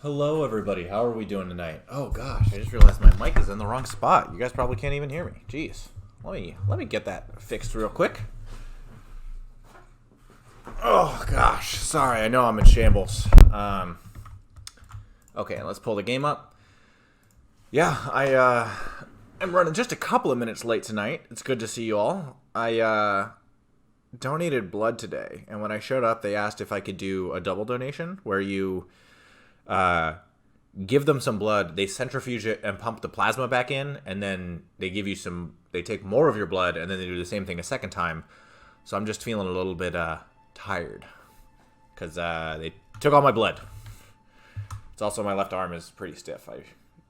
Hello, everybody. How are we doing tonight? Oh gosh, I just realized my mic is in the wrong spot. You guys probably can't even hear me. Jeez, let me get that fixed real quick. Oh gosh, sorry. I know I'm in shambles. Okay, let's pull the game up. Yeah, I'm running just a couple of minutes late tonight. It's good to see you all. I donated blood today, and when I showed up, they asked if I could do a double donation where you give them some blood, they centrifuge it and pump the plasma back in, and then they give you they take more of your blood, and then they do the same thing a second time. So I'm just feeling a little bit tired because they took all my blood. It's also my left arm is pretty stiff. I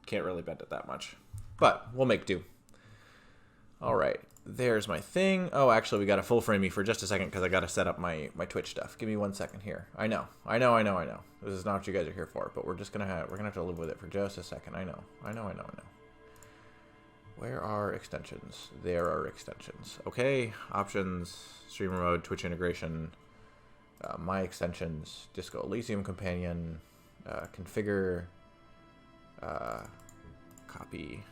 can't really bend it that much, but we'll make do. All right. There's my thing. Oh, actually, we got to full frame me for just a second because I got to set up my Twitch stuff. Give me 1 second here. I know. This is not what you guys are here for, but we're gonna have to live with it for just a second. I know. Where are extensions? There are extensions. Okay, options, streamer mode, Twitch integration, my extensions, Disco Elysium companion, configure, copy.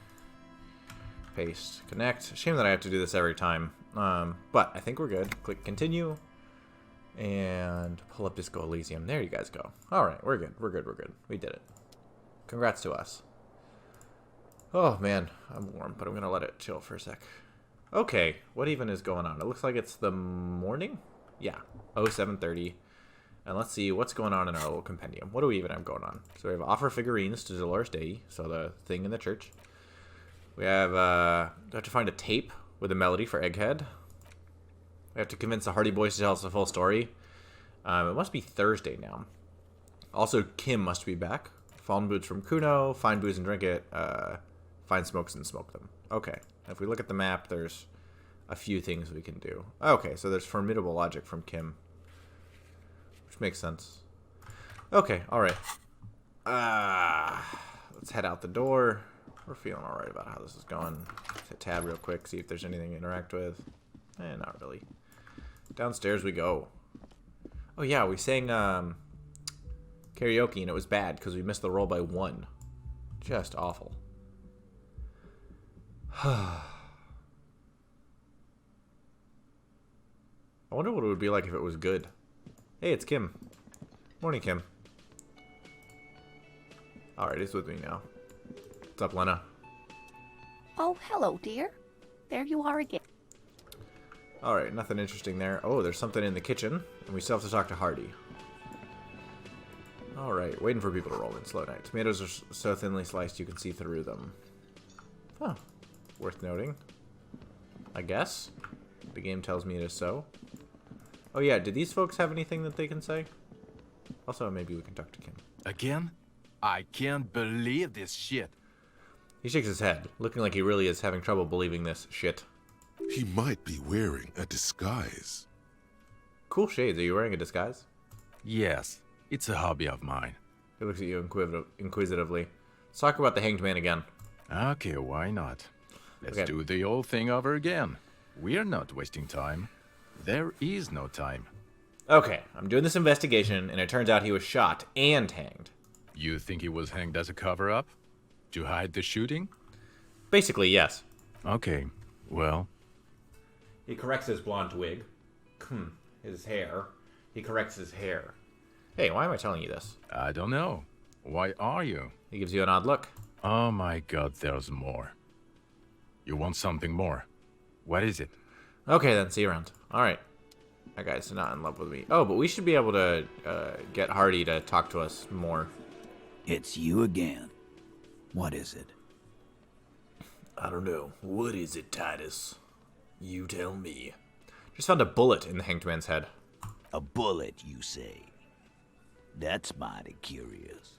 Paste, connect. Shame that I have to do this every time, but I think we're good. Click continue, and pull up Disco Elysium. There you guys go. All right, we're good. We did it. Congrats to us. Oh man, I'm warm, but I'm gonna let it chill for a sec. Okay, what even is going on? It looks like it's the morning. Yeah, 07:30, and let's see what's going on in our little compendium. What do we even have going on? So we have offer figurines to Dolores Day, so the thing in the church. We have to find a tape with a melody for Egghead. We have to convince the Hardy Boys to tell us the full story. It must be Thursday now. Also, Kim must be back. Fallen boots from Kuno. Find booze and drink it. Find smokes and smoke them. Okay. If we look at the map, there's a few things we can do. Okay, so there's formidable logic from Kim, which makes sense. Okay, all right. Let's head out the door. We're feeling alright about how this is going. Hit tab real quick, see if there's anything to interact with. Not really. Downstairs we go. Oh yeah, we sang karaoke and it was bad because we missed the roll by 1. Just awful. I wonder what it would be like if it was good. Hey, it's Kim. Morning, Kim. Alright, it's with me now. What's up, Lena? Oh, hello, dear. There you are again. Alright, nothing interesting there. Oh, there's something in the kitchen, and we still have to talk to Hardy. Alright, waiting for people to roll in. Slow night. Tomatoes are so thinly sliced you can see through them. Huh. Worth noting. I guess. The game tells me it is so. Oh yeah, do these folks have anything that they can say? Also, maybe we can talk to Kim. Again? I can't believe this shit. He shakes his head, looking like he really is having trouble believing this shit. He might be wearing a disguise. Cool shades. Are you wearing a disguise? Yes, it's a hobby of mine. He looks at you inquisitively. Let's talk about the Hanged Man again. Okay, why not? Let's Okay. do the old thing over again. We're not wasting time. There is no time. Okay, I'm doing this investigation, and it turns out he was shot and hanged. You think he was hanged as a cover-up? To hide the shooting? Basically, yes. Okay, well... He corrects his blonde wig. His hair. He corrects his hair. Hey, why am I telling you this? I don't know. Why are you? He gives you an odd look. Oh my god, there's more. You want something more? What is it? Okay, then, see you around. Alright. That guy's not in love with me. Oh, but we should be able to get Hardy to talk to us more. It's you again. What is it? I don't know. What is it, Titus? You tell me. Just found a bullet in the Hanged Man's head. A bullet, you say? That's mighty curious.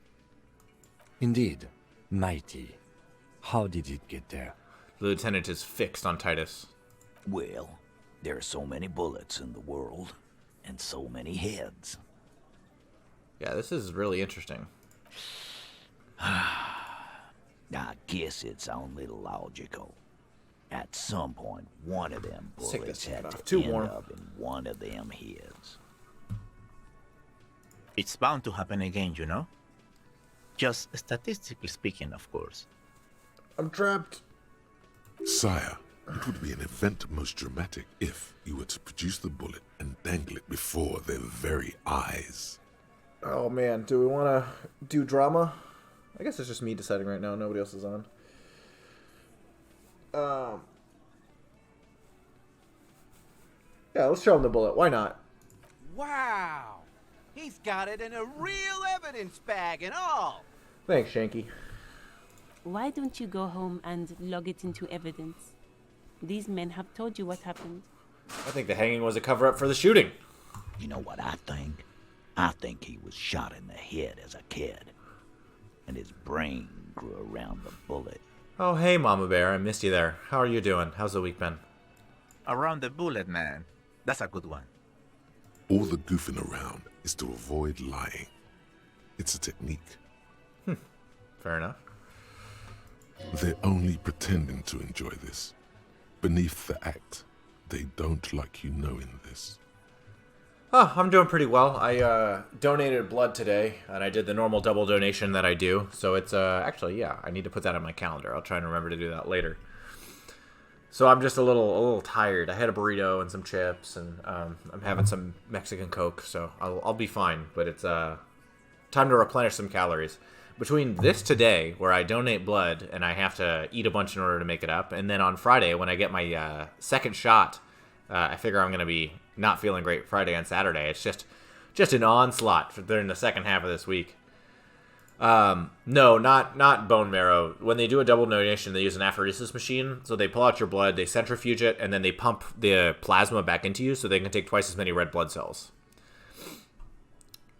Indeed. Mighty. How did it get there? The lieutenant is fixed on Titus. Well, there are so many bullets in the world, and so many heads. Yeah, this is really interesting. I guess it's only logical. At some point, one of them Take bullets this had off. to Too end warm. up in one of them heads. It's bound to happen again, you know? Just statistically speaking, of course. I'm trapped. Sire, it would be an event most dramatic if you were to produce the bullet and dangle it before their very eyes. Oh man, do we want to do drama? I guess it's just me deciding right now. Nobody else is on. Yeah, let's show him the bullet. Why not? Wow! He's got it in a real evidence bag and all! Thanks, Shanky. Why don't you go home and log it into evidence? These men have told you what happened. I think the hanging was a cover-up for the shooting. You know what I think? I think he was shot in the head as a kid, and his brain grew around the bullet. Oh, hey, Mama Bear. I missed you there. How are you doing? How's the week been? Around the bullet, man. That's a good one. All the goofing around is to avoid lying. It's a technique. Fair enough. They're only pretending to enjoy this. Beneath the act, they don't like you knowing this. Oh, I'm doing pretty well. I donated blood today, and I did the normal double donation that I do. So it's actually, yeah, I need to put that on my calendar. I'll try and remember to do that later. So I'm just a little tired. I had a burrito and some chips, and I'm having some Mexican Coke, so I'll be fine. But it's time to replenish some calories. Between this today, where I donate blood and I have to eat a bunch in order to make it up, and then on Friday when I get my second shot, I figure I'm going to be not feeling great Friday and Saturday. It's just an onslaught during the second half of this week. No, not bone marrow. When they do a double donation, they use an apheresis machine. So they pull out your blood, they centrifuge it, and then they pump the plasma back into you so they can take twice as many red blood cells.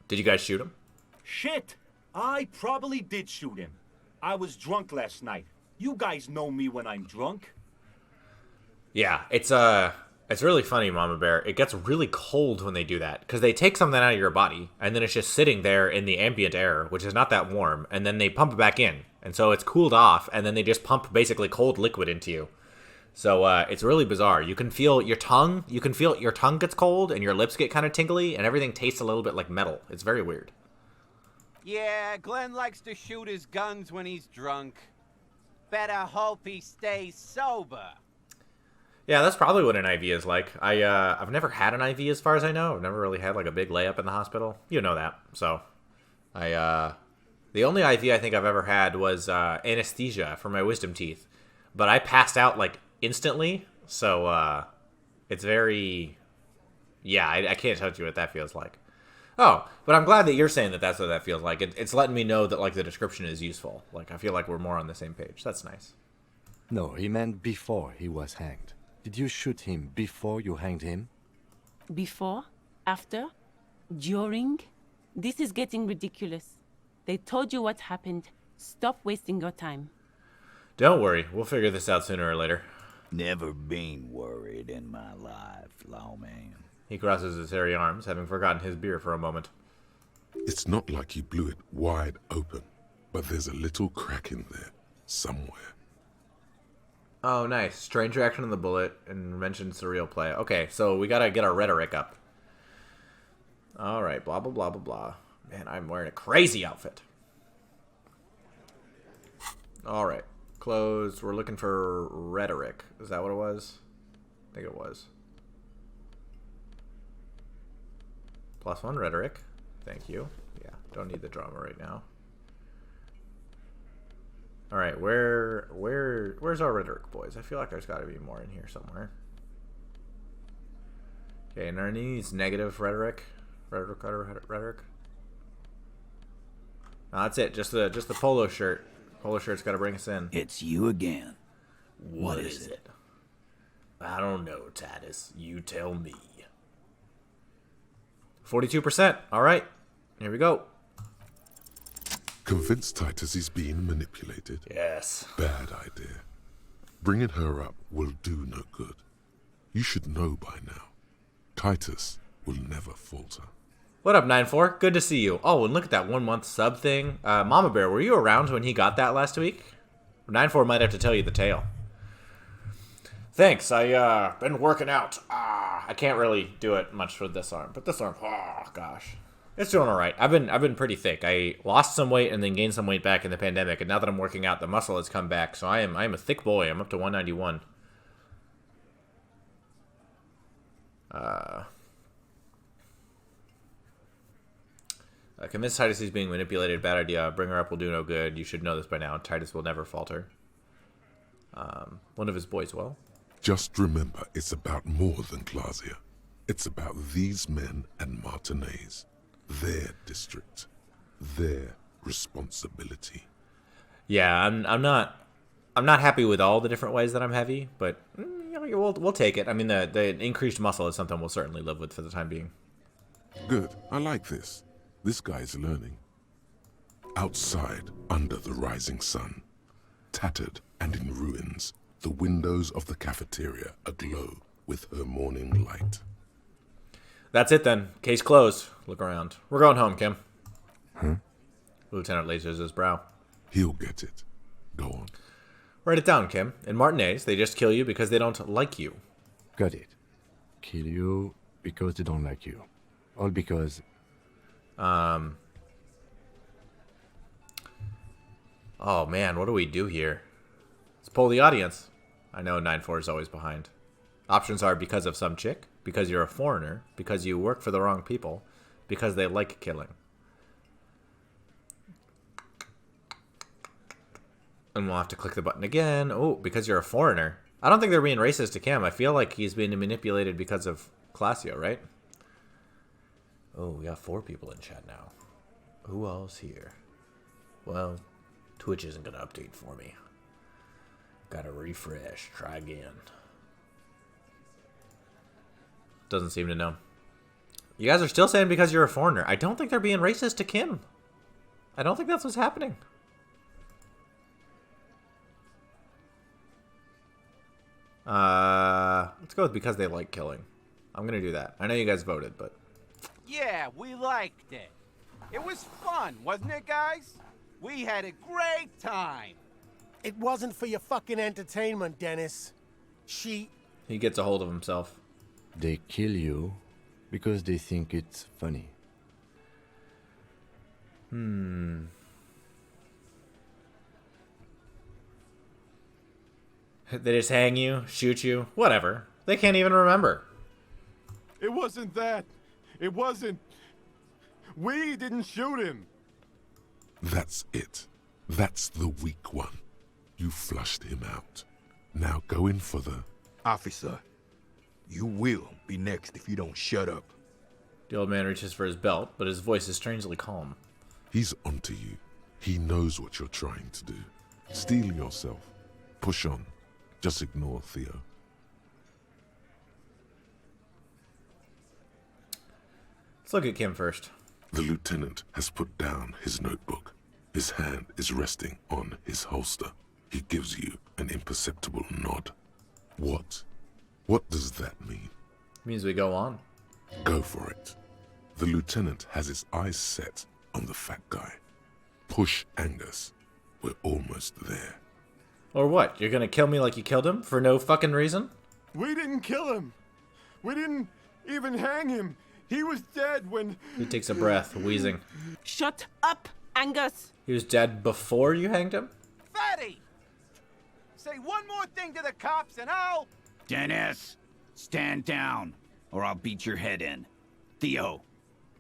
Did you guys shoot him? Shit! I probably did shoot him. I was drunk last night. You guys know me when I'm drunk. Yeah, it's really funny, Mama Bear. It gets really cold when they do that because they take something out of your body and then it's just sitting there in the ambient air, which is not that warm, and then they pump it back in, and so it's cooled off, and then they just pump basically cold liquid into you. So it's really bizarre. You can feel your tongue. You can feel your tongue gets cold and your lips get kind of tingly, and everything tastes a little bit like metal. It's very weird. Yeah, Glenn likes to shoot his guns when he's drunk. Better hope he stays sober. Yeah, that's probably what an IV is like. I've never had an IV as far as I know. I've never really had like a big layup in the hospital. You know that. So the only IV I think I've ever had was anesthesia for my wisdom teeth. But I passed out like instantly. So it's very, yeah, I can't tell you what that feels like. Oh, but I'm glad that you're saying that that's what that feels like. It's letting me know that like the description is useful. Like I feel like we're more on the same page. That's nice. No, he meant before he was hanged. Did you shoot him before you hanged him? Before? After? During? This is getting ridiculous. They told you what happened. Stop wasting your time. Don't worry. We'll figure this out sooner or later. Never been worried in my life, lawman. He crosses his hairy arms, having forgotten his beer for a moment. It's not like you blew it wide open, but there's a little crack in there, somewhere. Oh, nice. Strange reaction on the bullet and mentioned surreal play. Okay, so we gotta get our rhetoric up. Alright, blah, blah, blah, blah, blah. Man, I'm wearing a crazy outfit. Alright, closed. We're looking for rhetoric. Is that what it was? I think it was. +1 rhetoric. Thank you. Yeah, don't need the drama right now. All right, where's our rhetoric, boys? I feel like there's got to be more in here somewhere. Okay, and our needs negative rhetoric. Rhetoric. No, that's it. Just the polo shirt. Polo shirt's got to bring us in. It's you again. What is it? I don't know, Titus. You tell me. 42%. All right. Here we go. Convince Titus he's being manipulated. Yes. Bad idea. Bringing her up will do no good. You should know by now. Titus will never falter. What up, 9-4? Good to see you. Oh, and look at that 1 month sub thing. Mama Bear, were you around when he got that last week? 9-4 might have to tell you the tale. Thanks. I been working out. I can't really do it much for this arm, but this arm, oh gosh. It's doing all right. I've been pretty thick. I lost some weight and then gained some weight back in the pandemic, and now that I'm working out, the muscle has come back. So I am a thick boy. I'm up to 191. Convince Titus he's being manipulated. Bad idea. Bring her up will do no good. You should know this by now. Titus will never falter. One of his boys will. Just remember, it's about more than Glasia. It's about these men and Martinez. Their district. Their responsibility. Yeah, I'm not happy with all the different ways that I'm heavy, but we'll take it. I mean, the increased muscle is something we'll certainly live with for the time being. Good. I like this. This guy's learning. Outside, under the rising sun, tattered and in ruins, the windows of the cafeteria aglow with her morning light. That's it then. Case closed. Look around. We're going home, Kim. Huh? The lieutenant lasers his brow. He'll get it. Go on. Write it down, Kim. In Martinez, they just kill you because they don't like you. Got it. Kill you because they don't like you. All because... Oh man, what do we do here? Let's poll the audience. I know 9-4 is always behind. Options are because of some chick, because you're a foreigner, because you work for the wrong people, because they like killing. And we'll have to click the button again. Oh, because you're a foreigner. I don't think they're being racist to Cam. I feel like he's being manipulated because of Classio, right? Oh, we got 4 people in chat now. Who else here? Well, Twitch isn't going to update for me. Gotta refresh. Try again. Doesn't seem to know. You guys are still saying because you're a foreigner. I don't think they're being racist to Kim. I don't think that's what's happening. Let's go with because they like killing. I'm gonna do that. I know you guys voted, but... Yeah, we liked it. It was fun, wasn't it, guys? We had a great time. It wasn't for your fucking entertainment, Dennis. He gets a hold of himself. They kill you because they think it's funny. They just hang you, shoot you, whatever. They can't even remember. It wasn't that. It wasn't. We didn't shoot him. That's it. That's the weak one. You flushed him out. Now go in for the... Officer, you will be next if you don't shut up. The old man reaches for his belt, but his voice is strangely calm. He's onto you. He knows what you're trying to do. Steel yourself. Push on. Just ignore Theo. Let's look at Kim first. The lieutenant has put down his notebook. His hand is resting on his holster. He gives you an imperceptible nod. What? What does that mean? Means we go on. Go for it. The lieutenant has his eyes set on the fat guy. Push Angus. We're almost there. Or what? You're gonna kill me like you killed him for no fucking reason? We didn't kill him. We didn't even hang him. He was dead when... He takes a breath, wheezing. Shut up, Angus! He was dead before you hanged him? Fatty! Say one more thing to the cops and I'll... Dennis, stand down, or I'll beat your head in. Theo,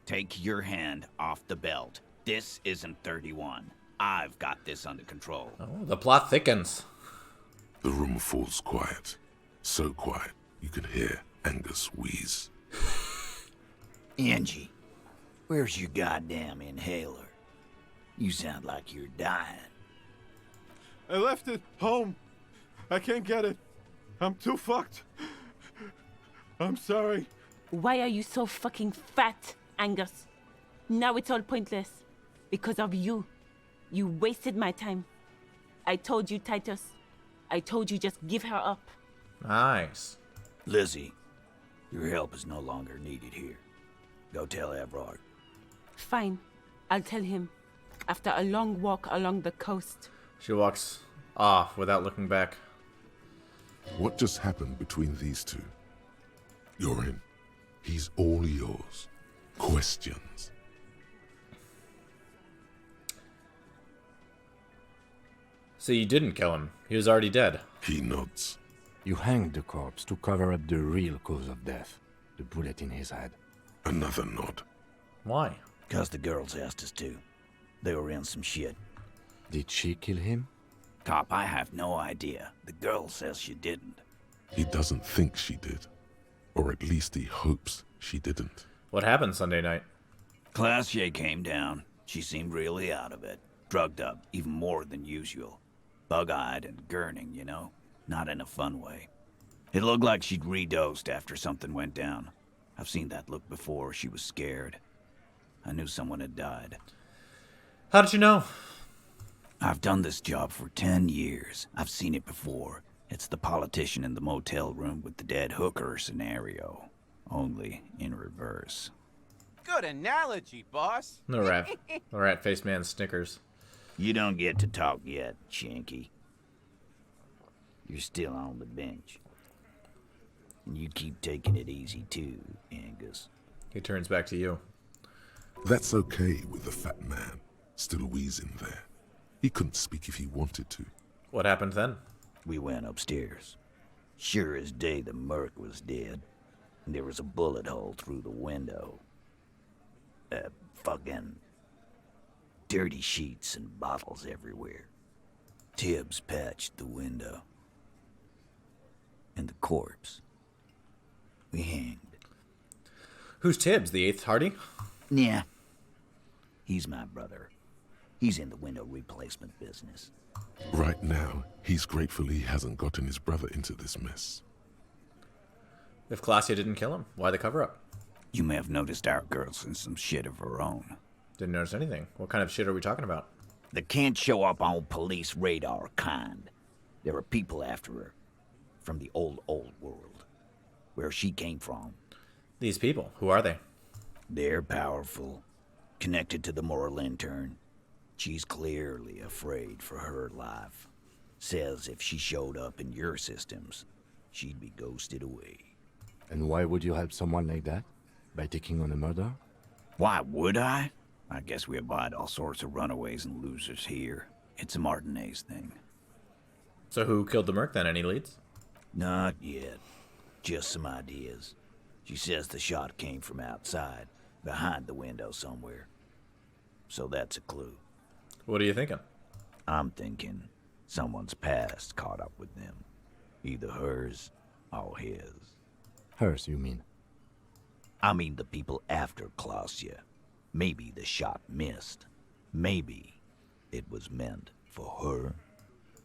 take your hand off the belt. This isn't 31. I've got this under control. Oh, the plot thickens. The room falls quiet. So quiet, you can hear Angus wheeze. Angie, where's your goddamn inhaler? You sound like you're dying. I left it home. I can't get it. I'm too fucked. I'm sorry. Why are you so fucking fat, Angus? Now it's all pointless. Because of you. You wasted my time. I told you, Titus. I told you just give her up. Nice. Lizzie, your help is no longer needed here. Go tell Everard. Fine. I'll tell him. After a long walk along the coast. She walks off without looking back. What just happened between these two? You're in. He's all yours. Questions. So you didn't kill him. He was already dead. He nods. You hanged the corpse to cover up the real cause of death. The bullet in his head. Another nod. Why? Because the girls asked us to. They were in some shit. Did she kill him? Cop, I have no idea. The girl says she didn't. He doesn't think she did. Or at least he hopes she didn't. What happened Sunday night? Classier came down. She seemed really out of it. Drugged up, even more than usual. Bug-eyed and gurning, you know? Not in a fun way. It looked like she'd redosed after something went down. I've seen that look before. She was scared. I knew someone had died. How did you know? I've done this job for 10 years. I've seen it before. It's the politician in the motel room with the dead hooker scenario. Only in reverse. Good analogy, boss. The rat-faced man snickers. You don't get to talk yet, Shanky. You're still on the bench. And you keep taking it easy too, Angus. He turns back to you. That's okay with the fat man, still wheezing there. He couldn't speak if he wanted to. What happened then? We went upstairs. Sure as day the merc was dead. And there was a bullet hole through the window. Fucking dirty sheets and bottles everywhere. Tibbs patched the window. And the corpse. We hanged. Who's Tibbs, the 8th Hardy? Yeah. He's my brother. He's in the window replacement business. Right now, he's grateful he hasn't gotten his brother into this mess. If Claudia didn't kill him, why the cover-up? You may have noticed our girl's in some shit of her own. Didn't notice anything. What kind of shit are we talking about? The can't show up on police radar kind. There are people after her. From the old world. Where she came from. These people, who are they? They're powerful. Connected to the moral intern. She's clearly afraid for her life. Says if she showed up in your systems, she'd be ghosted away. And why would you help someone like that? By taking on a murder? Why would I? I guess we abide all sorts of runaways and losers here. It's a Martinez thing. So who killed the merc then? Any leads? Not yet. Just some ideas. She says the shot came from outside, behind the window somewhere. So that's a clue. What are you thinking? I'm thinking someone's past caught up with them. Either hers or his. Hers, you mean? I mean the people after Claudia. Maybe the shot missed. Maybe it was meant for her.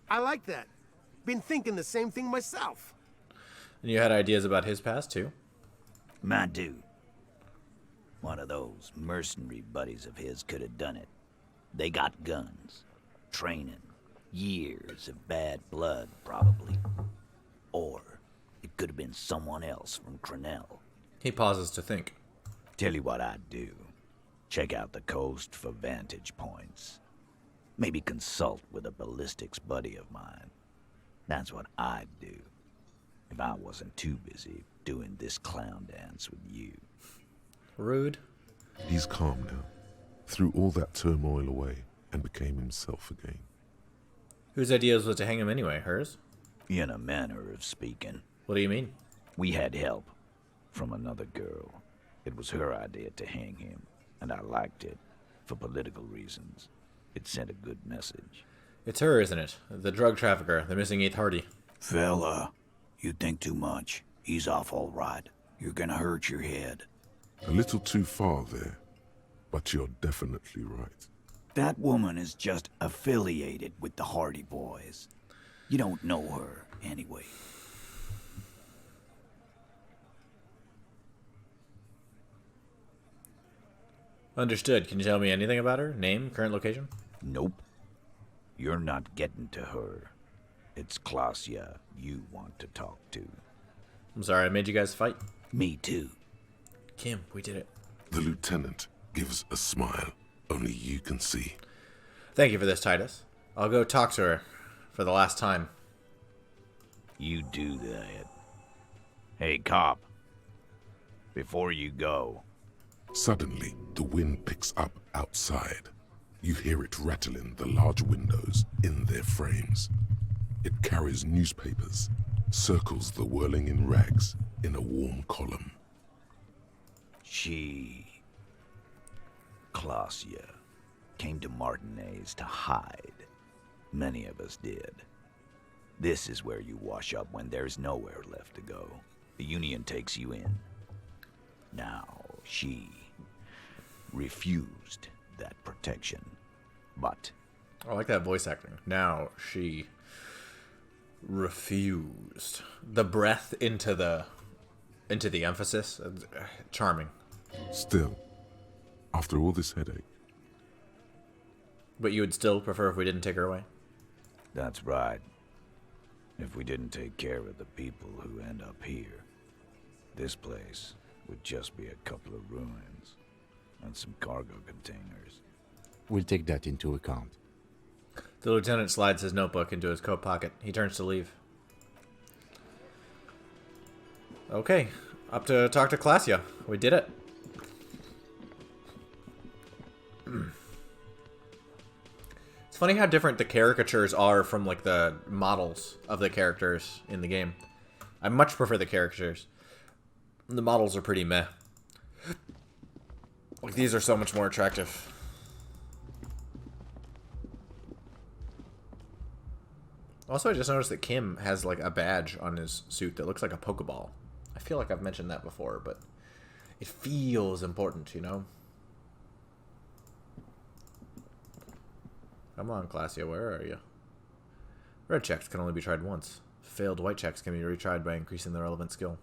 I like that. Been thinking the same thing myself. And you had ideas about his past, too? My dude. One of those mercenary buddies of his could have done it. They got guns, training, years of bad blood, probably. Or it could have been someone else from Crenell. He pauses to think. Tell you what I'd do. Check out the coast for vantage points. Maybe consult with a ballistics buddy of mine. That's what I'd do. If I wasn't too busy doing this clown dance with you. Rude. He's calm now. Threw all that turmoil away and became himself again. Whose ideas was to hang him anyway? Hers? In a manner of speaking. What do you mean? We had help from another girl. It was her idea to hang him, and I liked it for political reasons. It sent a good message. It's her, isn't it? The drug trafficker, the missing 8th Hardy. Fella, you think too much. He's off all right. You're gonna hurt your head. A little too far there, but you're definitely right. That woman is just affiliated with the Hardy Boys. You don't know her, anyway. Understood. Can you tell me anything about her? Name, current location? Nope. You're not getting to her. It's Claudia you want to talk to. I'm sorry, I made you guys fight. Me too. Kim, we did it. The lieutenant gives a smile only you can see. Thank you for this, Titus. I'll go talk to her for the last time. You do that. Hey, cop. Before you go. Suddenly, the wind picks up outside. You hear it rattling the large windows in their frames. It carries newspapers, circles the whirling in rags in a warm column. She, Clausia, came to Martinez to hide. Many of us did. This is where you wash up when there's nowhere left to go. The Union takes you in. Now, she refused that protection, but... I like that voice acting. Now, she refused. The breath into the emphasis. Charming. Still, after all this headache... But you would still prefer if we didn't take her away? That's right. If we didn't take care of the people who end up here, this place would just be a couple of ruins and some cargo containers. We'll take that into account. The lieutenant slides his notebook into his coat pocket. He turns to leave. Okay, up to talk to Clausia. We did it. It's funny how different the caricatures are from like the models of the characters in the game. I much prefer the caricatures. The models are pretty meh. Like these are so much more attractive. Also, I just noticed that Kim has like a badge on his suit that looks like a Pokeball. I feel like I've mentioned that before, but it feels important, you know? Come on, Clausia, where are you? Red checks can only be tried once. Failed white checks can be retried by increasing the relevant skill.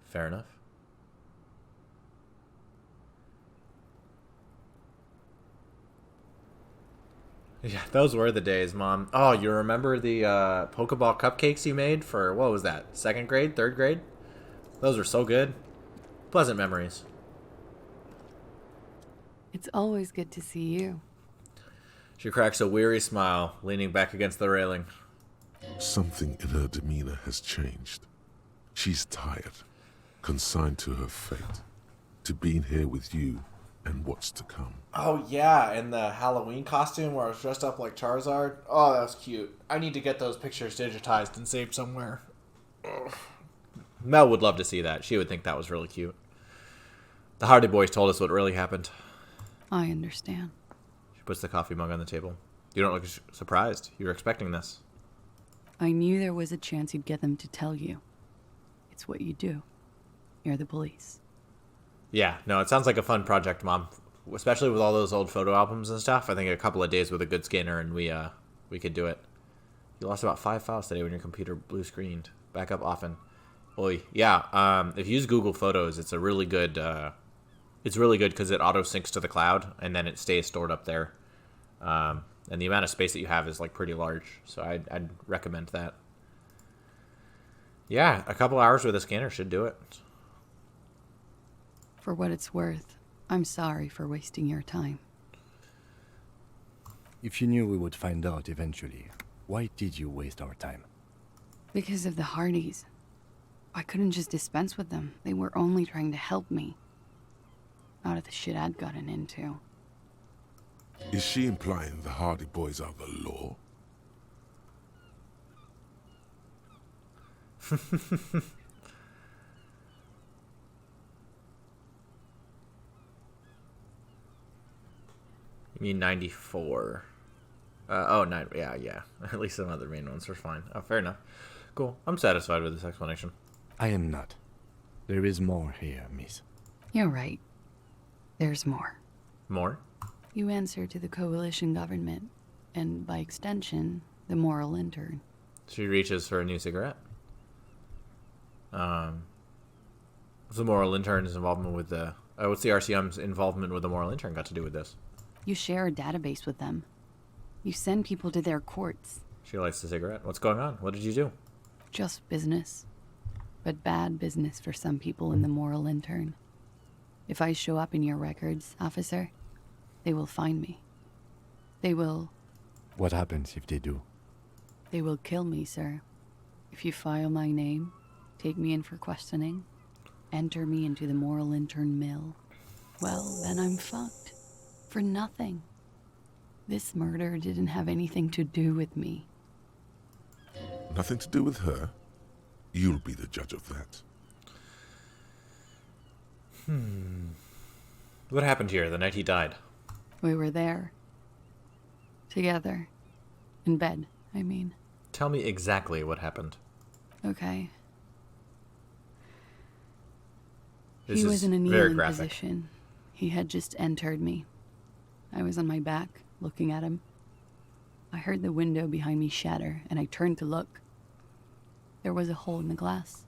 Fair enough. Yeah, those were the days, Mom. Oh, you remember the Pokeball cupcakes you made for, what was that, 2nd grade, 3rd grade? Those were so good. Pleasant memories. It's always good to see you. She cracks a weary smile, leaning back against the railing. Something in her demeanor has changed. She's tired, consigned to her fate, to being here with you and what's to come. Oh, yeah, and the Halloween costume where I was dressed up like Charizard. Oh, that was cute. I need to get those pictures digitized and saved somewhere. Ugh. Mel would love to see that. She would think that was really cute. The Hardy Boys told us what really happened. I understand. She puts the coffee mug on the table. You don't look surprised. You were expecting this. I knew there was a chance you'd get them to tell you. It's what you do. You're the police. Yeah, no, it sounds like a fun project, Mom. Especially with all those old photo albums and stuff. I think a couple of days with a good scanner and we could do it. You lost about 5 files today when your computer blue screened. Back up often. Oy. Yeah, if you use Google Photos, it's a really good it's really good because it auto syncs to the cloud and then it stays stored up there. And the amount of space that you have is like pretty large, so I'd recommend that. Yeah, a couple hours with a scanner should do it. For what it's worth, I'm sorry for wasting your time. If you knew we would find out eventually, why did you waste our time? Because of the Hardys. I couldn't just dispense with them. They were only trying to help me. Out of the shit I'd gotten into. Is she implying the Hardy Boys are the law? You mean 94? Oh, yeah. At least some other main ones are fine. Oh, fair enough. Cool. I'm satisfied with this explanation. I am not. There is more here, miss. You're right. There's more. More? You answer to the coalition government, and by extension, the moral intern. She reaches for a new cigarette. What's the moral intern's involvement with the... what's the RCM's involvement with the moral intern got to do with this? You share a database with them. You send people to their courts. She lights the cigarette. What's going on? What did you do? Just business. But bad business for some people in the moral intern. If I show up in your records, officer, they will find me. They will... What happens if they do? They will kill me, sir. If you file my name, take me in for questioning, enter me into the moral intern mill, well, then I'm fucked. For nothing. This murder didn't have anything to do with me. Nothing to do with her? You'll be the judge of that. What happened here the night he died? We were there. Together. In bed, I mean. Tell me exactly what happened. Okay. This He was in a very kneeling graphic. position. He had just entered me. I was on my back, looking at him. I heard the window behind me shatter, and I turned to look. There was a hole in the glass.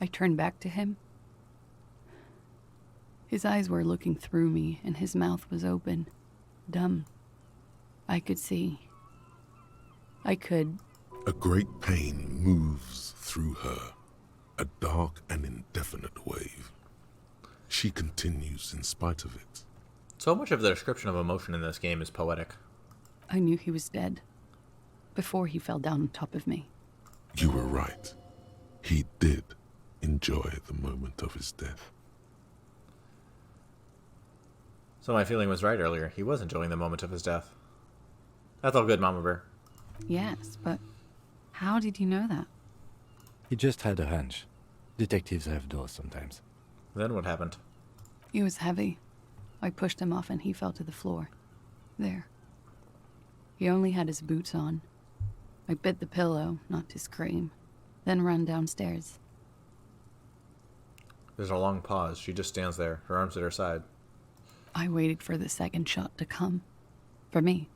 I turned back to him. His eyes were looking through me, and his mouth was open. Dumb. I could see. I could. A great pain moves through her, a dark and indefinite wave. She continues in spite of it. So much of the description of emotion in this game is poetic. I knew he was dead. Before he fell down on top of me. You were right. He did enjoy the moment of his death. So my feeling was right earlier. He was enjoying the moment of his death. That's all good, Mama Bear. Yes, but how did you know that? He just had a hunch. Detectives have those sometimes. Then what happened? He was heavy. I pushed him off and he fell to the floor. There. He only had his boots on. I bit the pillow, not to scream, then ran downstairs. There's a long pause. She just stands there, her arms at her side. I waited for the second shot to come. For me.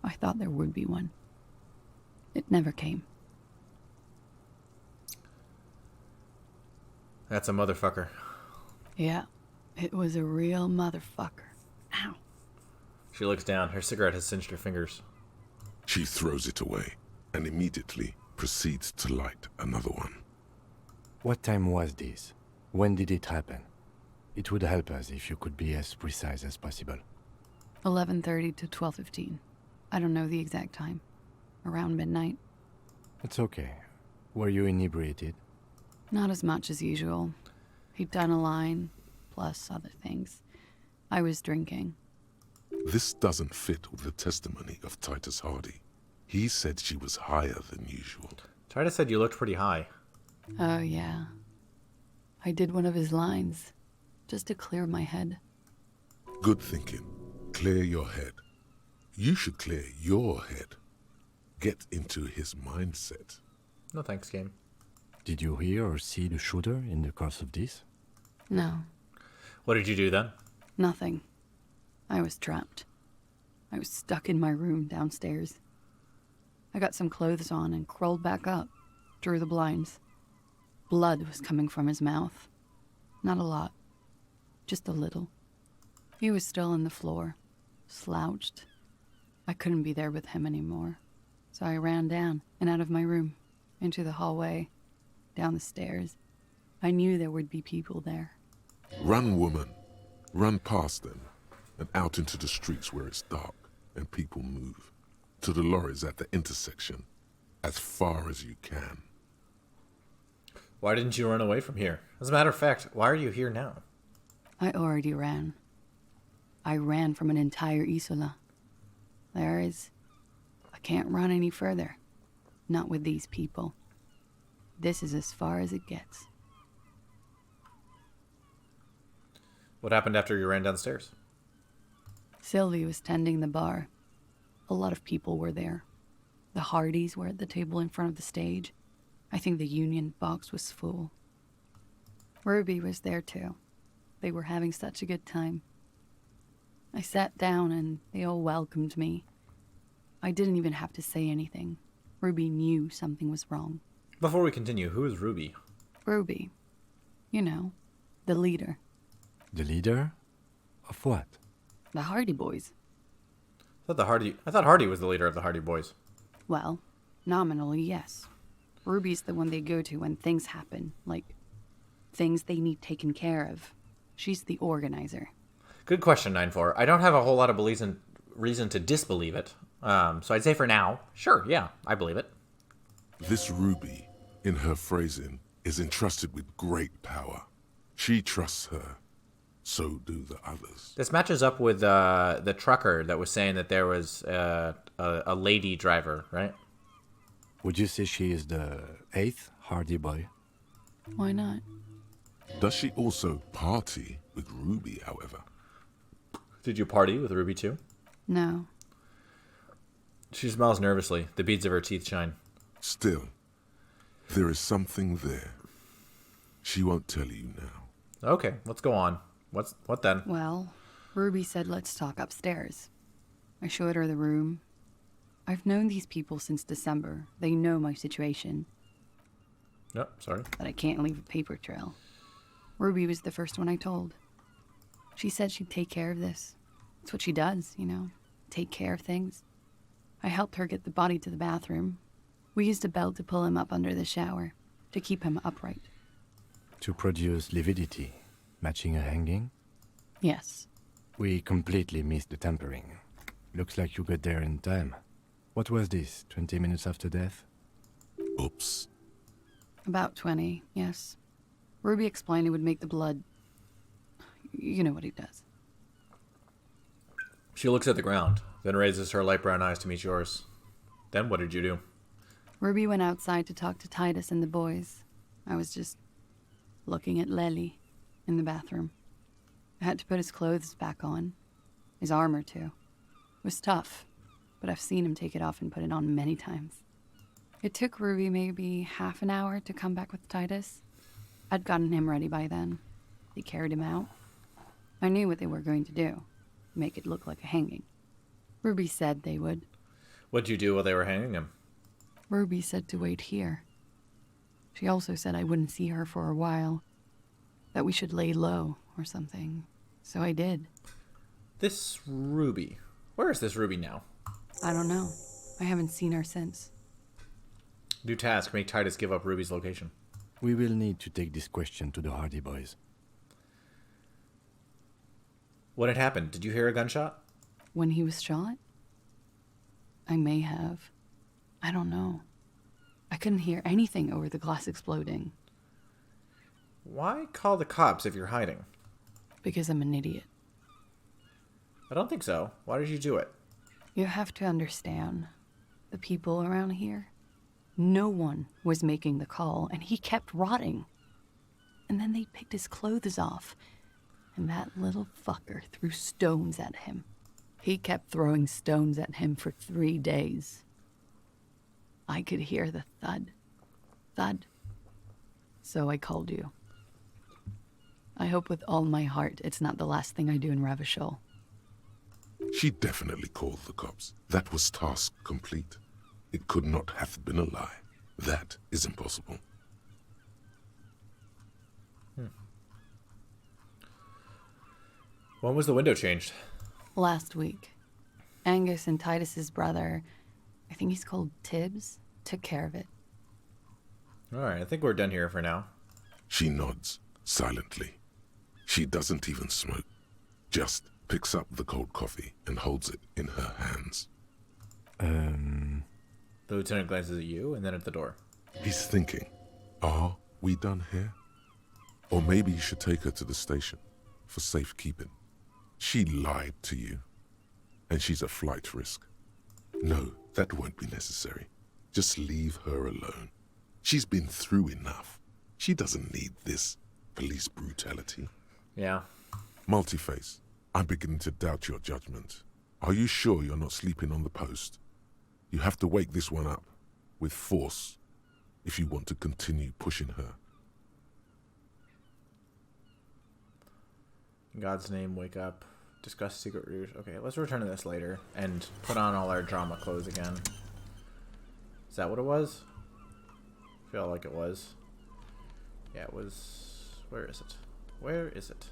I thought there would be one. It never came. That's a motherfucker. Yeah, it was a real motherfucker. Ow. She looks down. Her cigarette has singed her fingers. She throws it away and immediately proceeds to light another one. What time was this? When did it happen? It would help us if you could be as precise as possible. 11:30 to 12:15. I don't know the exact time. Around midnight. It's okay. Were you inebriated? Not as much as usual. He'd done a line, plus other things. I was drinking. This doesn't fit with the testimony of Titus Hardy. He said she was higher than usual. Titus said you looked pretty high. Oh, yeah. I did one of his lines, just to clear my head. Good thinking. Clear your head. You should clear your head. Get into his mindset. No thanks, game. Did you hear or see the shooter in the course of this? No, What did you do then? nothing. I was trapped. I was stuck in my room downstairs. I got some clothes on and crawled back up, drew the blinds. Blood was coming from his mouth. Not a lot, just a little. He was still on the floor, slouched. I couldn't be there with him anymore, so I ran down and out of my room, into the hallway, down the stairs. I knew there would be people there. Run, woman. Run past them and out into the streets where it's dark and people move. To the lorries at the intersection, as far as you can. Why didn't you run away from here? As a matter of fact, why are you here now? I already ran. I ran from an entire Isola. I can't run any further. Not with these people. This is as far as it gets. What happened after you ran downstairs? Sylvie was tending the bar. A lot of people were there. The Hardys were at the table in front of the stage. I think the Union box was full. Ruby was there too. They were having such a good time. I sat down and they all welcomed me. I didn't even have to say anything. Ruby knew something was wrong. Before we continue, who is Ruby? Ruby. You know, the leader. The leader? Of what? The Hardy Boys. I thought Hardy was the leader of the Hardy Boys. Well, nominally, yes. Ruby's the one they go to when things happen, like things they need taken care of. She's the organizer. Good question, 9-4. I don't have a whole lot of reason to disbelieve it. So I'd say for now, sure, yeah, I believe it. This Ruby, in her phrasing, is entrusted with great power. She trusts her, So do the others. This matches up with the trucker that was saying that there was a lady driver, right? Would you say she is the 8th Hardy Boy? Why not? Does she also party with Ruby, however? Did you party with Ruby too? No. She smiles nervously. The beads of her teeth shine. Still, there is something there. She won't tell you now. Okay, let's go on. What then? Well, Ruby said let's talk upstairs. I showed her the room. I've known these people since December. They know my situation. Yep, sorry. But I can't leave a paper trail. Ruby was the first one I told. She said she'd take care of this. It's what she does, you know, take care of things. I helped her get the body to the bathroom. We used a belt to pull him up under the shower, to keep him upright. To produce lividity, matching a hanging? Yes. We completely missed the tempering. Looks like you got there in time. What was this, 20 minutes after death? Oops. About 20, yes. Ruby explained it would make the blood... You know what he does. She looks at the ground, then raises her light brown eyes to meet yours. Then what did you do? Ruby went outside to talk to Titus and the boys. I was just looking at Lely in the bathroom. I had to put his clothes back on. His armor, too. It was tough, but I've seen him take it off and put it on many times. It took Ruby maybe half an hour to come back with Titus. I'd gotten him ready by then. They carried him out. I knew what they were going to do. Make it look like a hanging. Ruby said they would. What'd you do while they were hanging him? Ruby said to wait here. She also said I wouldn't see her for a while. That we should lay low or something. So I did. This Ruby. Where is this Ruby now? I don't know. I haven't seen her since. New task, make Titus give up Ruby's location. We will need to take this question to the Hardy Boys. What had happened? Did you hear a gunshot? When he was shot? I may have. I don't know. I couldn't hear anything over the glass exploding. Why call the cops if you're hiding? Because I'm an idiot. I don't think so. Why did you do it? You have to understand. The people around here, no one was making the call, and he kept rotting. And then they picked his clothes off, and that little fucker threw stones at him. He kept throwing stones at him for 3 days. I could hear the thud. Thud. So I called you. I hope with all my heart it's not the last thing I do in Ravishol. She definitely called the cops. That was task complete. It could not have been a lie. That is impossible. When was the window changed? Last week. Angus and Titus's brother, I think he's called Tibbs, took care of it. Alright, I think we're done here for now. She nods, silently. She doesn't even smoke. Just picks up the cold coffee and holds it in her hands. The lieutenant glances at you and then at the door. He's thinking, are we done here? Or maybe you should take her to the station for safekeeping. She lied to you, and she's a flight risk. No, that won't be necessary. Just leave her alone. She's been through enough. She doesn't need this police brutality. Yeah. Multiface, I'm beginning to doubt your judgment. Are you sure you're not sleeping on the post? You have to wake this one up, with force, if you want to continue pushing her. In God's name, wake up. Discuss secret route. Okay, let's return to this later and put on all our drama clothes again. Is that what it was? I feel like it was. Yeah, it was... Where is it? Where is it?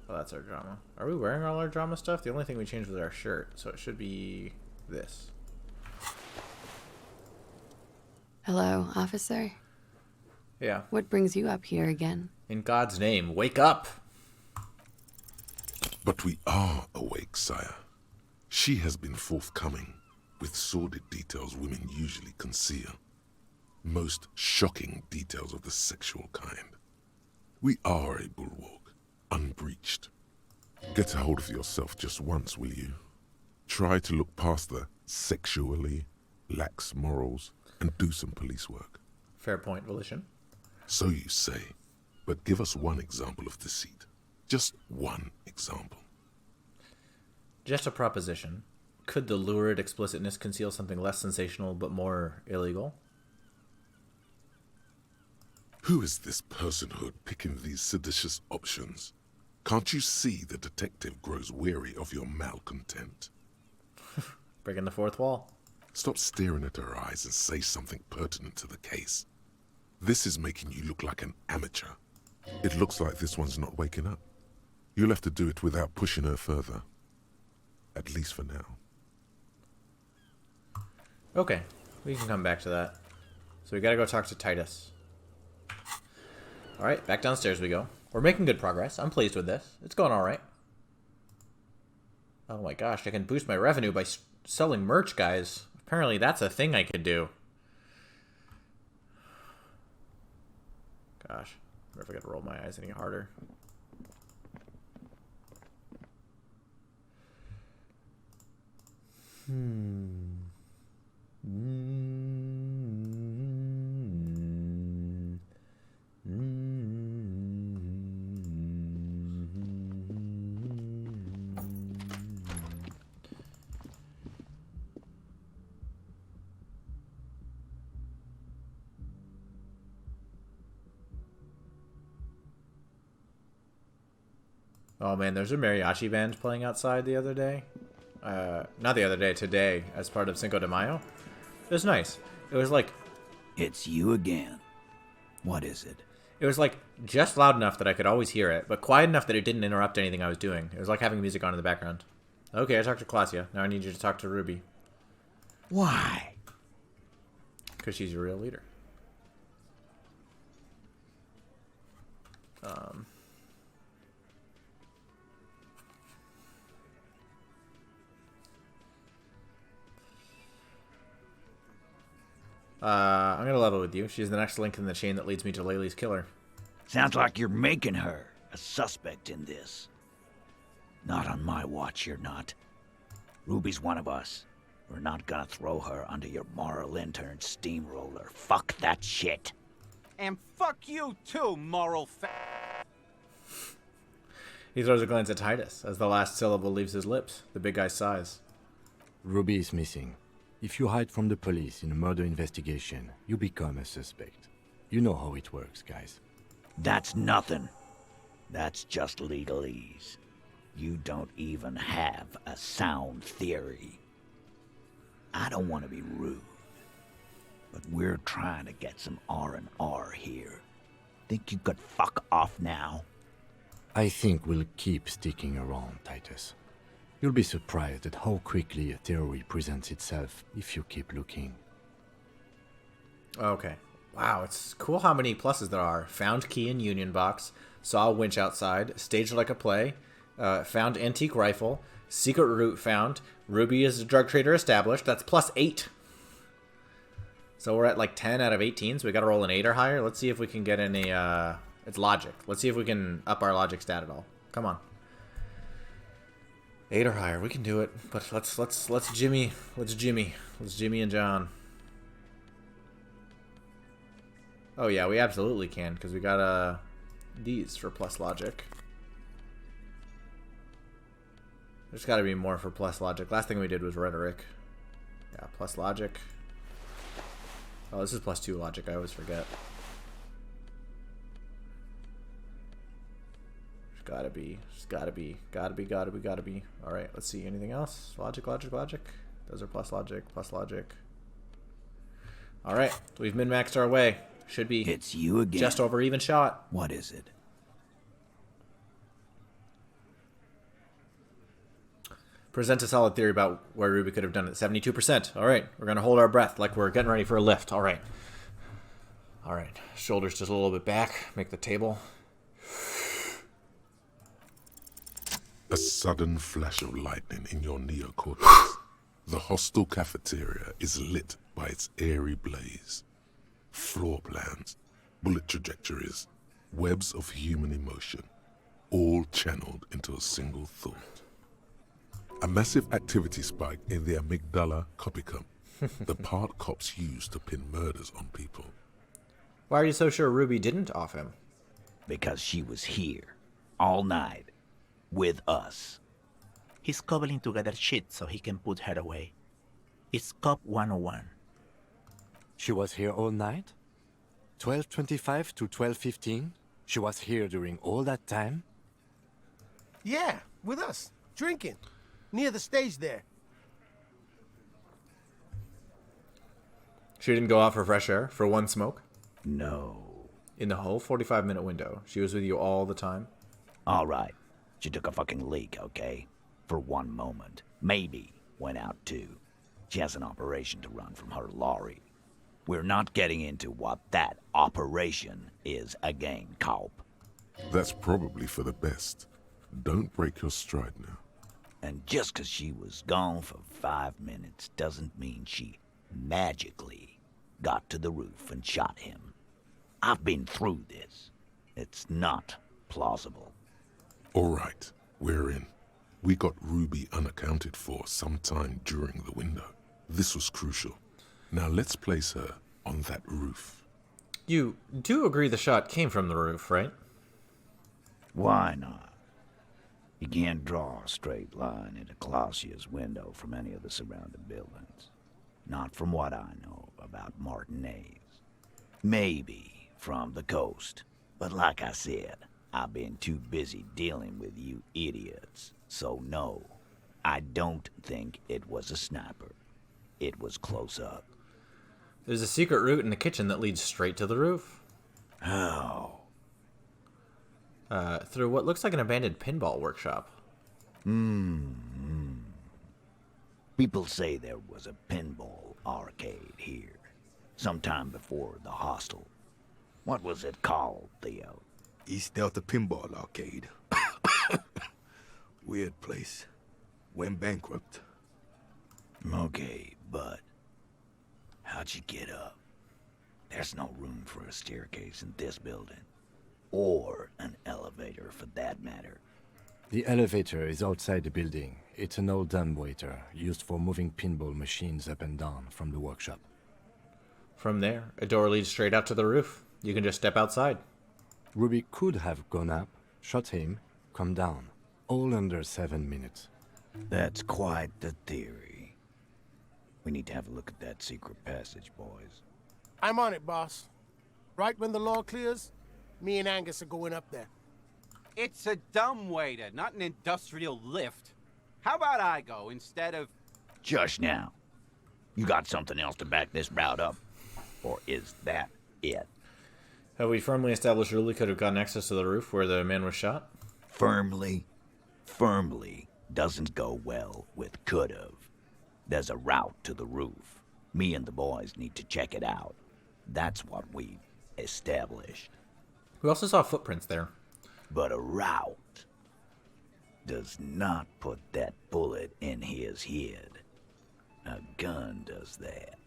Oh, that's our drama. Are we wearing all our drama stuff? The only thing we changed was our shirt, so it should be this. Hello, officer? Yeah. What brings you up here again? In God's name, wake up! But we are awake, sire. She has been forthcoming with sordid details women usually conceal. Most shocking details of the sexual kind. We are a bulwark, unbreached. Get a hold of yourself just once, will you? Try to look past the sexually lax morals and do some police work. Fair point, Volition. So you say, but give us one example of deceit. Just one example. Just a proposition. Could the lurid explicitness conceal something less sensational but more illegal? Who is this personhood picking these seditious options? Can't you see the detective grows weary of your malcontent? Breaking the fourth wall. Stop staring at her eyes and say something pertinent to the case. This is making you look like an amateur. It looks like this one's not waking up. You'll have to do it without pushing her further. At least for now. Okay, we can come back to that. So we gotta go talk to Titus. Alright, back downstairs we go. We're making good progress. I'm pleased with this. It's going alright. Oh my gosh, I can boost my revenue by selling merch, guys. Apparently that's a thing I could do. Gosh, I wonder if I could roll my eyes any harder. Oh man, there's a mariachi band playing outside the other day. Not the other day, today, as part of Cinco de Mayo. It was nice. It was like... It's you again. What is it? It was like just loud enough that I could always hear it, but quiet enough that it didn't interrupt anything I was doing. It was like having music on in the background. Okay, I talked to Claudia. Now I need you to talk to Ruby. Why? Because she's your real leader. I'm gonna level with you. She's the next link in the chain that leads me to Laylee's killer. Sounds like you're making her a suspect in this. Not on my watch, you're not. Ruby's one of us. We're not gonna throw her under your moral intern steamroller. Fuck that shit. And fuck you too, moral He throws a glance at Titus as the last syllable leaves his lips. The big guy sighs. Ruby is missing. If you hide from the police in a murder investigation, you become a suspect. You know how it works, guys. That's nothing. That's just legalese. You don't even have a sound theory. I don't want to be rude, but we're trying to get some R&R here. Think you could fuck off now? I think we'll keep sticking around, Titus. You'll be surprised at how quickly a theory presents itself if you keep looking. Okay. Wow, it's cool how many pluses there are. Found key in Union Box, saw a winch outside, staged like a play, found antique rifle, secret route found, Ruby is a drug trader established. That's +8. So we're at like 10 out of 18, so we gotta roll an 8 or higher. Let's see if we can get any, it's logic. Let's see if we can up our logic stat at all. Come on. 8 or higher, we can do it. But let's Jimmy and John. Oh yeah, we absolutely can, because we got these for plus logic. There's got to be more for plus logic. Last thing we did was rhetoric. Yeah, plus logic. Oh, this is +2 logic. I always forget. Gotta be. All right, let's see. Anything else? Logic. Those are plus logic. All right, we've min-maxed our way. Should be. It's you again. Just over even shot. What is it? Present a solid theory about where Ruby could have done it. 72%. All right, we're gonna hold our breath like we're getting ready for a lift. All right. Shoulders just a little bit back. Make the table. A sudden flash of lightning in your neocortex. The hostel cafeteria is lit by its airy blaze. Floor plans, bullet trajectories, webs of human emotion. all channeled into a single thought. A massive activity spike in the amygdala copicum, the part cops use to pin murders on people. Why are you so sure Ruby didn't off him? Because she was here, all night, with us. He's cobbling together shit so he can put her away. It's Cop 101. She was here all night? 12:25 to 12:15? She was here during all that time? Yeah, with us, drinking, near the stage there. She didn't go out for fresh air, for one smoke? No. In the whole 45-minute window, she was with you all the time? All right. She took a fucking leak, okay? For one moment. Maybe went out too. She has an operation to run from her lorry. We're not getting into what that operation is again, Cop. That's probably for the best. Don't break your stride now. And just 'cause she was gone for 5 minutes doesn't mean she magically got to the roof and shot him. I've been through this. It's not plausible. All right, we're in. We got Ruby unaccounted for sometime during the window. This was crucial. Now let's place her on that roof. You do agree the shot came from the roof, right? Why not? You can't draw a straight line into Clausia's window from any of the surrounding buildings. Not from what I know about Martinez. Maybe from the coast. But like I said, I've been too busy dealing with you idiots. So no, I don't think it was a sniper. It was close up. There's a secret route in the kitchen that leads straight to the roof. How? Through what looks like an abandoned pinball workshop. People say there was a pinball arcade here, sometime before the hostel. What was it called, Theo? East Delta Pinball Arcade. Weird place. Went bankrupt. Okay, but how'd you get up? There's no room for a staircase in this building. Or an elevator, for that matter. The elevator is outside the building. It's an old dumbwaiter used for moving pinball machines up and down from the workshop. From there, a door leads straight out to the roof. You can just step outside. Ruby could have gone up, shot him, come down. All under 7 minutes. That's quite the theory. We need to have a look at that secret passage, boys. I'm on it, boss. Right when the law clears, me and Angus are going up there. It's a dumbwaiter, not an industrial lift. How about I go instead of... Just now. You got something else to back this route up? Or is that it? Have we firmly established Ruby could have gotten access to the roof where the man was shot? Firmly doesn't go well with could've. There's a route to the roof. Me and the boys need to check it out. That's what we've established. We also saw footprints there. But a route does not put that bullet in his head. A gun does that.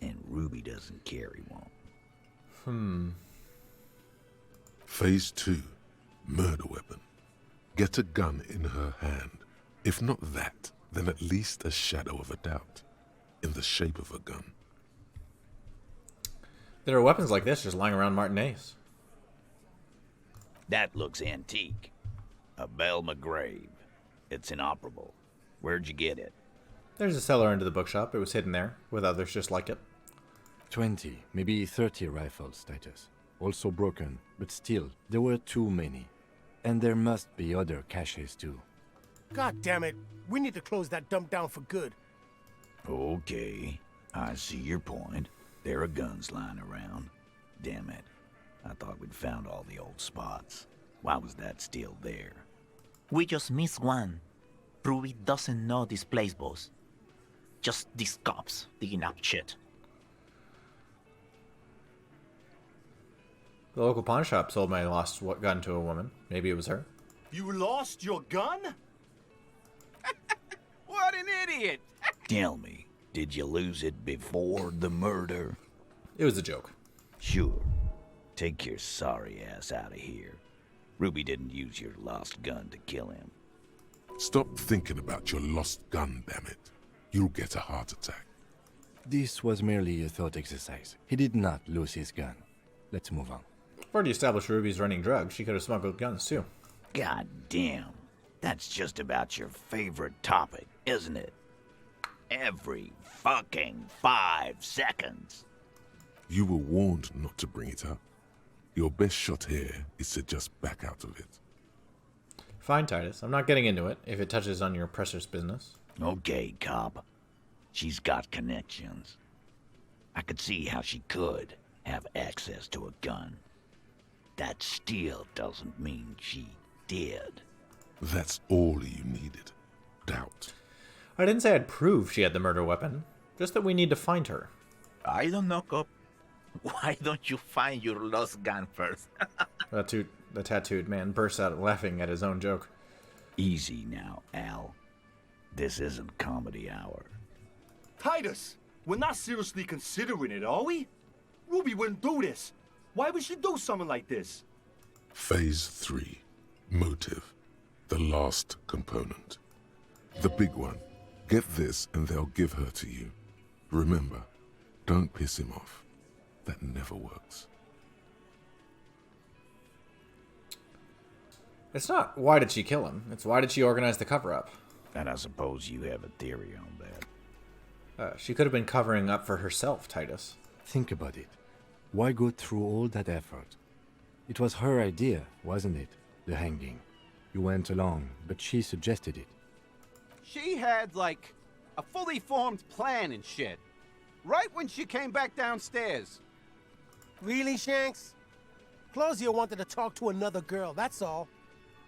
And Ruby doesn't carry one. Phase 2, murder weapon. Get a gun in her hand. If not that, then at least a shadow of a doubt. In the shape of a gun. There are weapons like this just lying around Martinez. That looks antique. A Belle McGrave. It's inoperable. Where'd you get it? There's a cellar under the bookshop. It was hidden there, with others just like it. 20, maybe 30 rifles, Titus. Also broken, but still, there were too many. And there must be other caches too. God damn it. We need to close that dump down for good. Okay. I see your point. There are guns lying around. Damn it. I thought we'd found all the old spots. Why was that still there? We just missed one. Ruby doesn't know this place, boss. Just these cops digging up shit. The local pawn shop sold my lost gun to a woman. Maybe it was her. You lost your gun? What an idiot! Tell me, did you lose it before the murder? It was a joke. Sure. Take your sorry ass out of here. Ruby didn't use your lost gun to kill him. Stop thinking about your lost gun, damn it. You'll get a heart attack. This was merely a thought exercise. He did not lose his gun. Let's move on. I've already established Ruby's running drugs. She could have smuggled guns, too. God damn. That's just about your favorite topic, isn't it? Every fucking 5 seconds. You were warned not to bring it up. Your best shot here is to just back out of it. Fine, Titus. I'm not getting into it if it touches on your precious business. Okay, cop. She's got connections. I could see how she could have access to a gun. That still doesn't mean she did. That's all you needed. Doubt. I didn't say I'd prove she had the murder weapon. Just that we need to find her. I don't know, cop. Why don't you find your lost gun first? The tattooed man bursts out laughing at his own joke. Easy now, Al. This isn't comedy hour. Titus, we're not seriously considering it, are we? Ruby wouldn't do this. Why would she do something like this? Phase 3. Motive. The last component. The big one. Get this and they'll give her to you. Remember, don't piss him off. That never works. It's not why did she kill him, it's why did she organize the cover-up. And I suppose you have a theory on that. She could have been covering up for herself, Titus. Think about it. Why go through all that effort? It was her idea, wasn't it? The hanging. You went along, but she suggested it. She had, like, a fully formed plan and shit. Right when she came back downstairs. Really, Shanks? Claudia wanted to talk to another girl, that's all.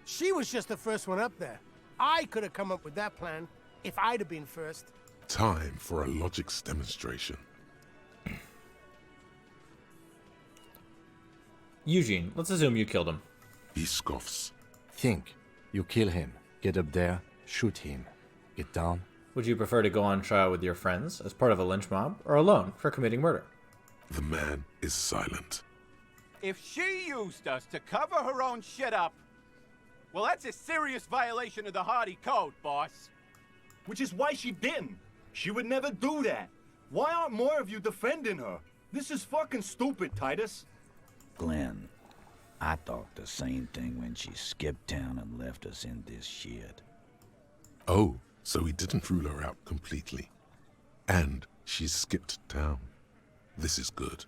She was just the first one up there. I could have come up with that plan if I'd have been first. Time for a logics demonstration. Eugene, let's assume you killed him. He scoffs. Think. You kill him. Get up there. Shoot him. Get down. Would you prefer to go on trial with your friends as part of a lynch mob, or alone for committing murder? The man is silent. If she used us to cover her own shit up, well, that's a serious violation of the Hardy Code, boss. Which is why she didn't. She would never do that. Why aren't more of you defending her? This is fucking stupid, Titus. Glenn, I thought the same thing when she skipped town and left us in this shit. Oh, so he didn't rule her out completely. And she skipped town. This is good.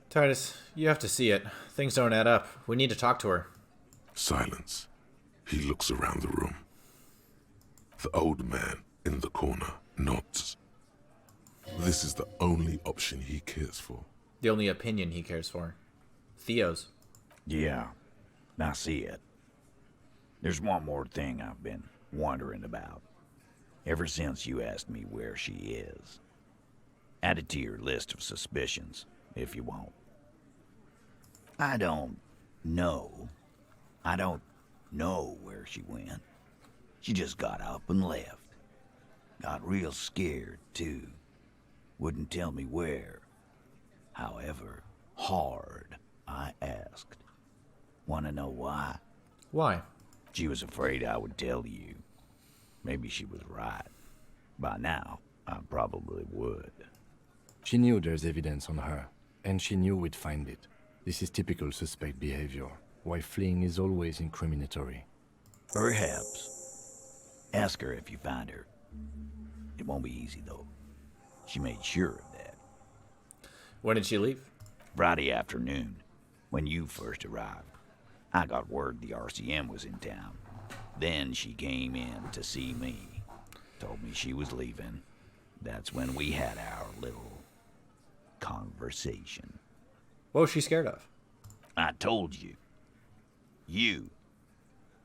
Titus, you have to see it. Things don't add up. We need to talk to her. Silence. He looks around the room. The old man in the corner nods. This is the only option he cares for. The only opinion he cares for. Theo's. Yeah, I see it. There's one more thing I've been wondering about. Ever since you asked me where she is. Add it to your list of suspicions, if you want. I don't know where she went. She just got up and left. Got real scared, too. Wouldn't tell me where. However hard I asked. Want to know why? Why? She was afraid I would tell you. Maybe she was right. By now, I probably would. She knew there's evidence on her, and she knew we'd find it. This is typical suspect behavior, why fleeing is always incriminatory. Perhaps. Ask her if you find her. It won't be easy, though. She made sure of that. When did she leave? Friday afternoon, when you first arrived. I got word the RCM was in town. Then she came in to see me. Told me she was leaving. That's when we had our little conversation. What was she scared of? I told you. You.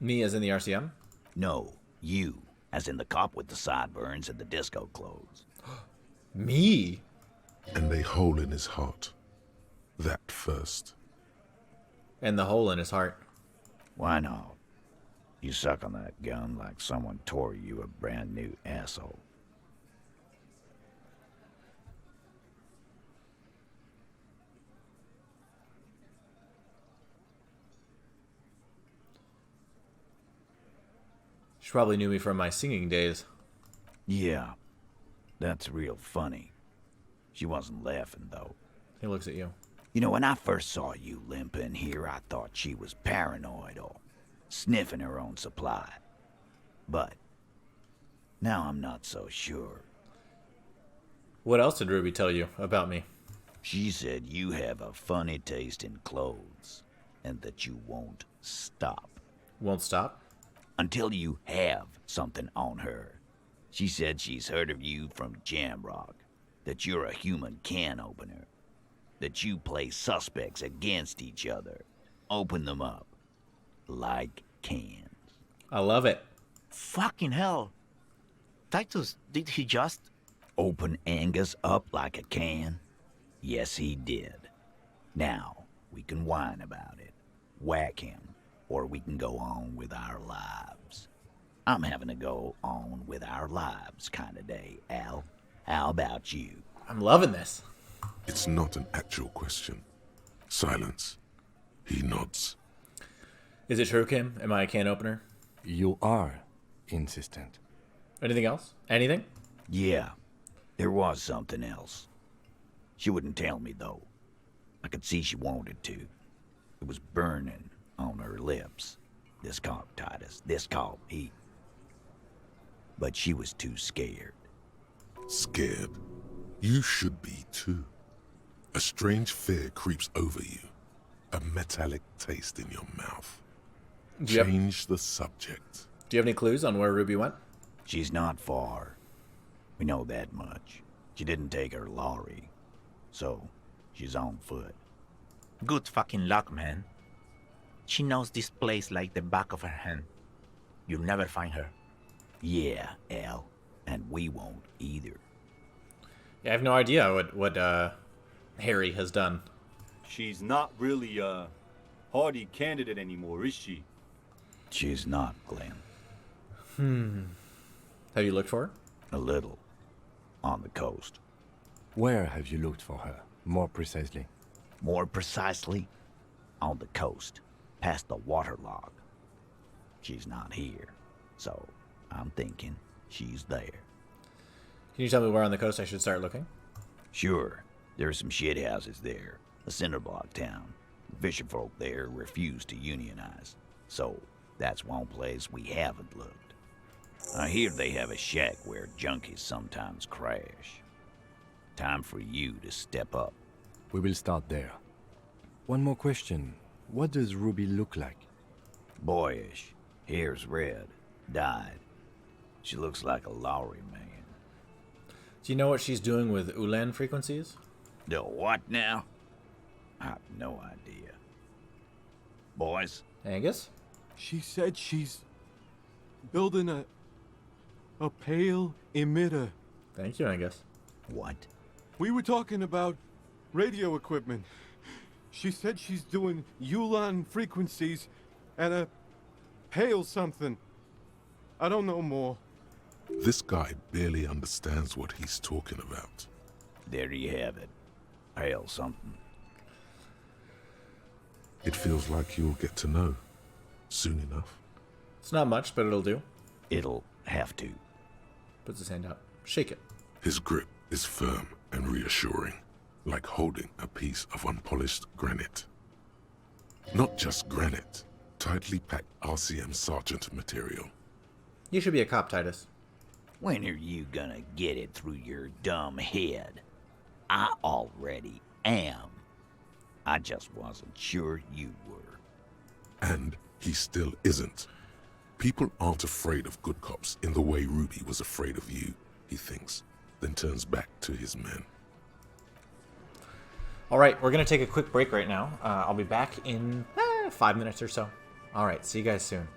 Me as in the RCM? No, you. As in the cop with the sideburns and the disco clothes. Me? And a hole in his heart. That first. And the hole in his heart. Why not? You suck on that gun like someone tore you a brand new asshole. She probably knew me from my singing days. Yeah, that's real funny. She wasn't laughing, though. He looks at you. You know, when I first saw you limping here, I thought she was paranoid or sniffing her own supply. But now I'm not so sure. What else did Ruby tell you about me? She said you have a funny taste in clothes and that you won't stop. Won't stop? Until you have something on her. She said she's heard of you from Jamrock, that you're a human can opener, that you play suspects against each other, open them up like cans. I love it. Fucking hell. Titus, did he just... Open Angus up like a can? Yes, he did. Now, we can whine about it, whack him, or we can go on with our lives. I'm having a go on with our lives kind of day, Al. How about you? I'm loving this. It's not an actual question. Silence. He nods. Is it true, Kim? Am I a can opener? You are insistent. Anything else? Anything? Yeah, there was something else. She wouldn't tell me, though. I could see she wanted to. It was burning on her lips. This called Titus. This called Pete. But she was too scared. Scared? You should be too. A strange fear creeps over you. A metallic taste in your mouth. Change the subject. Do you have any clues on where Ruby went? She's not far. We know that much. She didn't take her lorry. So, she's on foot. Good fucking luck, man. She knows this place like the back of her hand. You'll never find her. Yeah, Al. And we won't either. Yeah, I have no idea what Harry has done. She's not really a hardy candidate anymore, is she? She's not, Glenn. Have you looked for her? A little. On the coast. Where have you looked for her, more precisely? More precisely, on the coast, past the waterlock. She's not here, so I'm thinking she's there. Can you tell me where on the coast I should start looking? Sure, there's some shit houses there, a cinderblock town. Fisherfolk there refuse to unionize, so that's one place we haven't looked. I hear they have a shack where junkies sometimes crash. Time for you to step up. We will start there. One more question. What does Ruby look like? Boyish. Hair's red. Dyed. She looks like a lorry man. Do you know what she's doing with Ulan frequencies? The what now? I have no idea. Boys? Angus? She said she's building a pale emitter. Thank you, Angus. What? We were talking about radio equipment. She said she's doing Ulan frequencies and a pale something. I don't know more. This guy barely understands what he's talking about. There you have it. Pale something. It feels like you'll get to know soon enough. It's not much, but it'll do. It'll have to. Puts his hand out. Shake it. His grip is firm and reassuring, like holding a piece of unpolished granite. Not just granite, tightly packed RCM Sergeant material. You should be a cop, Titus. When are you gonna get it through your dumb head? I already am. I just wasn't sure you were. And he still isn't. People aren't afraid of good cops in the way Ruby was afraid of you, he thinks, then turns back to his men. All right, we're going to take a quick break right now. I'll be back in 5 minutes or so. All right, see you guys soon.